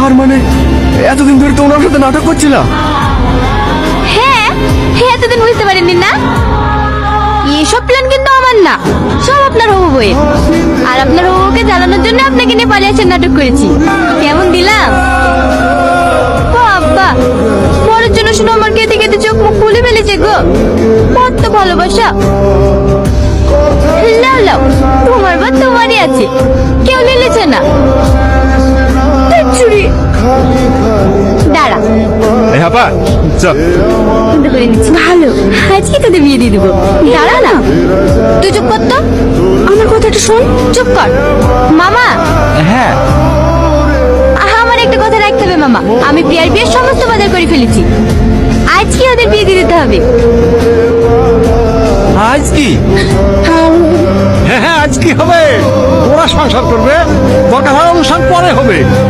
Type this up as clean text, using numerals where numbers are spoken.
তার মানে এতদিন ধরে তো ওনার সাথে নাটক করছিলা? হ্যাঁ হ্যাঁ, এতদিন বুঝতে পারেননি না? এসব প্ল্যান কিন্তু আমার না, সব আপনার হবু বইয়ের। আর আপনার হবুকে জ্বালানোর জন্য আপনাকে নিয়ে পালিয়ে আসার নাটক করেছি। কেমন দিলাম? বাবা, বড়ের জন্য শুনে আমার কেঁদে কেঁদে চোখ মুখ ফুলে ফেলেছে গো। কত ভালোবাসা। লাও লাও, তোমার বা তোমারই আছে, কেউ লিলেছে না। চুরি দাঁড়া, হ্যাপা চল। করে নিচ্ছি। ভালো, আজকে তোদের বিয়ে দিয়ে দেবো। দাঁড়া না, তুই চুপ কর তো, আমার কথাটা শোন। চুপ কর মামা। হ্যাঁ, আমার একটা কথা রাখতে হবে মামা, আমি প্রিয়ার বিয়ের সমস্ত বাজার করে ফেলেছি। আজকে ওদের বিয়ে দিয়ে দিতে হবে। আজ কি? হ্যাঁ হ্যাঁ, আজ কি হবে? ওরা সংসার করবে, দরকার হয় অনুষ্ঠান পরে হবে।